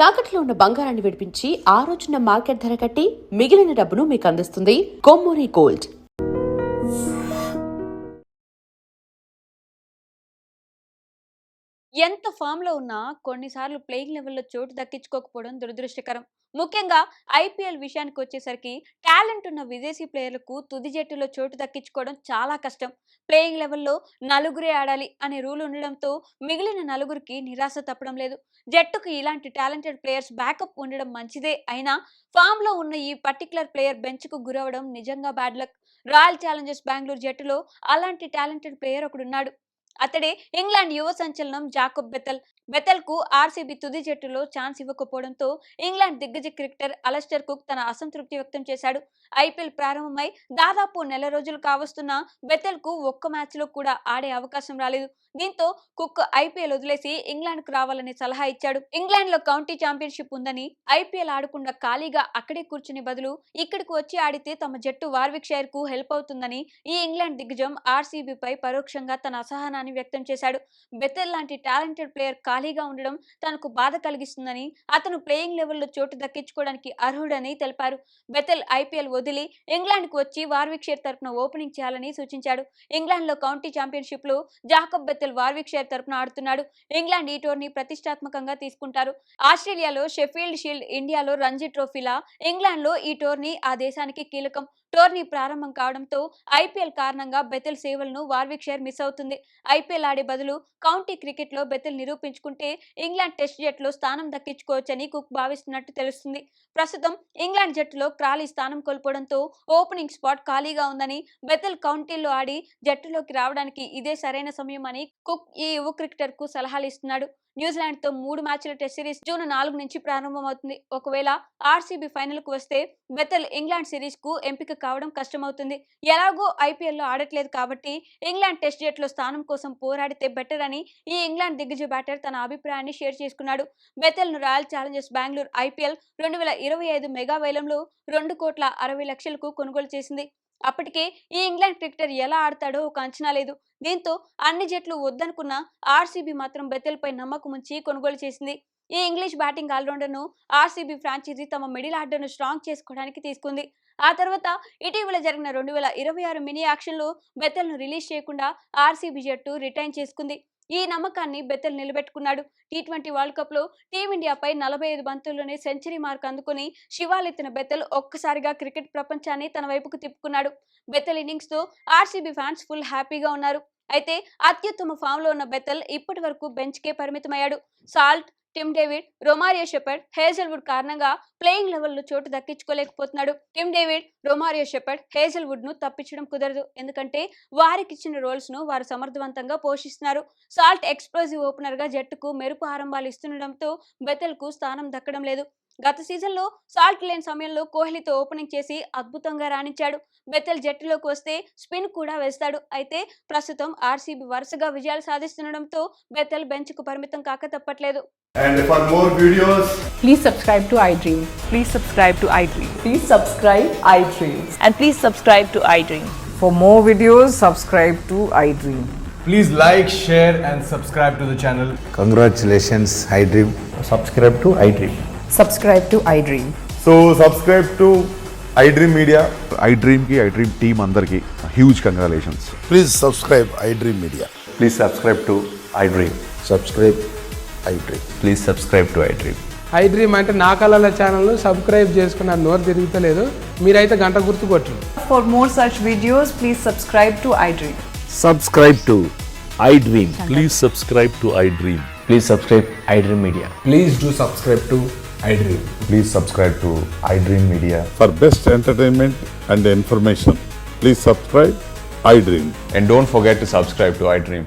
తాకట్లో ఉన్న బంగారాన్ని విడిపించి ఆ రోజున మార్కెట్ ధర కట్టి మిగిలిన డబ్బును మీకు అందిస్తుంది కొమ్మూరి గోల్డ్. ఎంత ఫామ్‌లో ఉన్నా కొన్నిసార్లు ప్లేయింగ్ లెవెల్‌లో చోటు దక్కించుకోకపోవడం దురదృష్టకరం. ముఖ్యంగా ఐపీఎల్ విషయానికొచ్చేసరికి టాలెంట్ ఉన్న విదేశీ ప్లేయర్లకు తుది జట్టులో చోటు దక్కించుకోవడం చాలా కష్టం. ప్లేయింగ్ లెవెల్‌లో నలుగురే ఆడాలి అనే రూల్ ఉండడంతో మిగిలిన నలుగురికి నిరాశ తప్పడం లేదు. జట్టుకు ఇలాంటి టాలెంటెడ్ ప్లేయర్స్ బ్యాకప్ ఉండడం మంచిదే అయినా ఫామ్‌లో ఉన్న ఈ పర్టిక్యులర్ ప్లేయర్ బెంచ్‌కు గురవడం నిజంగా bad luck. Royal Challengers Bengaluru జట్టులో అలాంటి టాలెంటెడ్ ప్లేయర్ ఒకడున్నాడు. అతడే ఇంగ్లాండ్ యువ సంచలనం జాకోబ్ బెథెల్. బెథెల్‌కు ఆర్సీబీ తుది జట్టులో ఛాన్స్ ఇవ్వకపోవడంతో ఇంగ్లాండ్ దిగ్గజ క్రికెటర్ అలస్టర్ కుక్ తన అసంతృప్తి వ్యక్తం చేశాడు. ఐపీఎల్ ప్రారంభమై దాదాపు నెల రోజులు కావస్తున్నా బెథెల్‌కు ఒక్క మ్యాచ్‌లో కూడా ఆడే అవకాశం రాలేదు. దీంతో కుక్ ఐపీఎల్ వదిలేసి ఇంగ్లాండ్‌కు రావాలని సలహా ఇచ్చాడు. ఇంగ్లాండ్‌లో కౌంటీ ఛాంపియన్‌షిప్ ఉందని ఐపీఎల్ ఆడకుండా ఖాళీగా అక్కడే కూర్చునే బదులు ఇక్కడికి వచ్చి ఆడితే తమ జట్టు వార్విక్షైర్‌కు హెల్ప్ అవుతుందని ఈ ఇంగ్లాండ్ దిగ్గజం ఆర్సీబీపై పరోక్షంగా తన అసహనాన్ని వ్యక్తం చేశాడు. బెథెల్ లాంటి టాలెంటెడ్ ప్లేయర్ ఖాళీగా ఉండడం తనకు బాధ కలిగిస్తుందని, అతను ప్లేయింగ్ లెవెల్లో చోటు దక్కించుకోవడానికి అర్హుడని తెలిపారు. బెథెల్ ఐపీఎల్ వదిలి ఇంగ్లాండ్‌కు వచ్చి వార్విక్షైర్ తరపున ఓపెనింగ్ చేయాలని సూచించాడు. ఇంగ్లాండ్‌లో కౌంటీ ఛాంపియన్‌షిప్‌లో జాకబ్ బెథెల్ వార్విక్షైర్ తరపున ఆడుతున్నాడు. ఇంగ్లాండ్ ఈ టోర్నీ ప్రతిష్టాత్మకంగా తీసుకుంటారు. ఆస్ట్రేలియాలో షెఫీల్డ్ షీల్డ్, ఇండియాలో రంజీ ట్రోఫీలా ఇంగ్లాండ్‌లో ఈ టోర్నీ ఆ దేశానికి కీలకం. టోర్నీ ప్రారంభం కావడంతో ఐపీఎల్ కారణంగా బెథెల్ సేవలను వార్విక్షైర్ మిస్ అవుతుంది. ఐపీఎల్ ఆడే బదులు కౌంటీ క్రికెట్లో బెథెల్ నిరూపించుకుంటే ఇంగ్లాండ్ టెస్ట్ జట్టులో స్థానం దక్కించుకోవచ్చని కుక్ భావిస్తున్నట్టు తెలుస్తుంది. ప్రస్తుతం ఇంగ్లాండ్ జట్టులో క్రాలీ స్థానం కోల్పోవడంతో ఓపెనింగ్ స్పాట్ ఖాళీగా ఉందని, బెథెల్ కౌంటీల్లో ఆడి జట్టులోకి రావడానికి ఇదే సరైన సమయం అని కుక్ ఈ యువ క్రికెటర్కు సలహాలు ఇస్తున్నాడు. న్యూజిలాండ్తో 3 మ్యాచ్ల టెస్ట్ సిరీస్ జూన్ 4 నుంచి ప్రారంభమవుతుంది. ఒకవేళ ఆర్సీబీ ఫైనల్కు వస్తే బెథెల్ ఇంగ్లాండ్ సిరీస్కు ఎంపిక కావడం కష్టమవుతుంది. ఎలాగో ఐపీఎల్లో ఆడట్లేదు కాబట్టి ఇంగ్లాండ్ టెస్ట్ జట్టులో స్థానం కోసం పోరాడితే బెటర్ అని ఈ ఇంగ్లాండ్ దిగ్గజ బ్యాటర్ తన అభిప్రాయాన్ని షేర్ చేసుకున్నాడు. బెథెల్ను Royal Challengers Bengaluru IPL 2025 mega వేలంలో 2,60,00,000కు కొనుగోలు చేసింది. అప్పటికే ఈ ఇంగ్లాండ్ క్రికెటర్ ఎలా ఆడతాడో ఒక అంచనా లేదు. దీంతో అన్ని జట్లు వద్దనుకున్న ఆర్సీబీ మాత్రం బెథెల్పై నమ్మకం ఉంచి కొనుగోలు చేసింది. ఈ ఇంగ్లీష్ బ్యాటింగ్ ఆల్రౌండర్ను ఆర్సీబీ ఫ్రాంచైజీ తమ మిడిల్ ఆర్డర్ను స్ట్రాంగ్ చేసుకోవడానికి తీసుకుంది. ఆ తర్వాత ఇటీవల జరిగిన 2026 మినీ యాక్షన్లో బెథెల్ను రిలీజ్ చేయకుండా ఆర్సీబీ జట్టు రిటైన్ చేసుకుంది. ఈ నమ్మకాన్ని బెథెల్ నిలబెట్టుకున్నాడు. టీ20 వరల్డ్ కప్లో టీమిండియాపై 45 బంతుల్లోనే సెంచరీ మార్క్ అందుకుని శివాలెత్తిన బెథెల్ ఒక్కసారిగా క్రికెట్ ప్రపంచాన్ని తన వైపుకు తిప్పుకున్నాడు. బెథెల్ ఇన్నింగ్స్తో ఆర్సీబీ ఫ్యాన్స్ ఫుల్ హ్యాపీగా ఉన్నారు. అయితే అత్యుత్తమ ఫామ్లో ఉన్న బెథెల్ ఇప్పటి వరకు బెంచ్కే పరిమితమయ్యాడు. Salt, Tim David, Romario Shepherd, Hazlewood కారణంగా ప్లేయింగ్ లెవెల్లో చోటు దక్కించుకోలేకపోతున్నాడు. Tim David, Romario Shepherd, Hazlewood ను తప్పించడం కుదరదు. ఎందుకంటే వారికి ఇచ్చిన రోల్స్ ను వారు సమర్థవంతంగా పోషిస్తున్నారు. సాల్ట్ ఎక్స్ప్లోజివ్ ఓపెనర్ గా జట్టుకు మెరుపు ఆరంభాలు ఇస్తుండటంతో బెథెల్ కు స్థానం దక్కడం లేదు. గత సీజన్లో సాల్ట్ లేని సమయంలో కోహ్లీతో ఓపెనింగ్ చేసి అద్భుతంగా రాణించాడు. బెథెల్ జట్టులోకి వస్తే స్పిన్ కూడా వేస్తాడు. అయితే ప్రస్తుతం ఆర్సీబీ వరుసగా విజయాలు సాధిస్తుండటంతో బెథెల్ బెంచ్కు పరిమితం కాక తప్పట్లేదు. And for more videos, Please subscribe to iDream. Please subscribe to iDream. Please subscribe iDream. And please subscribe to iDream. For more videos, subscribe to iDream. please like, share and subscribe to the channel. Congratulations, iDream. Subscribe to iDream. Subscribe to iDream. So subscribe to iDream Media. iDream ki iDream team అందరికి huge congratulations. Please subscribe iDream Media. Please subscribe to iDream. Subscribe iDream. Please subscribe to iDream. iDream అంటే నా కళల ఛానల్ను subscribe చేసుకున్న నోరు తిరుగుతలేదు. మీరైతే గంట గుర్తు కొట్టండి. For more such videos, please subscribe to iDream. Subscribe to iDream. Please subscribe to iDream. Please subscribe iDream Media. Please do subscribe to iDream. Please subscribe to iDream Media. For best entertainment and information, please subscribe iDream. And don't forget to subscribe to iDream.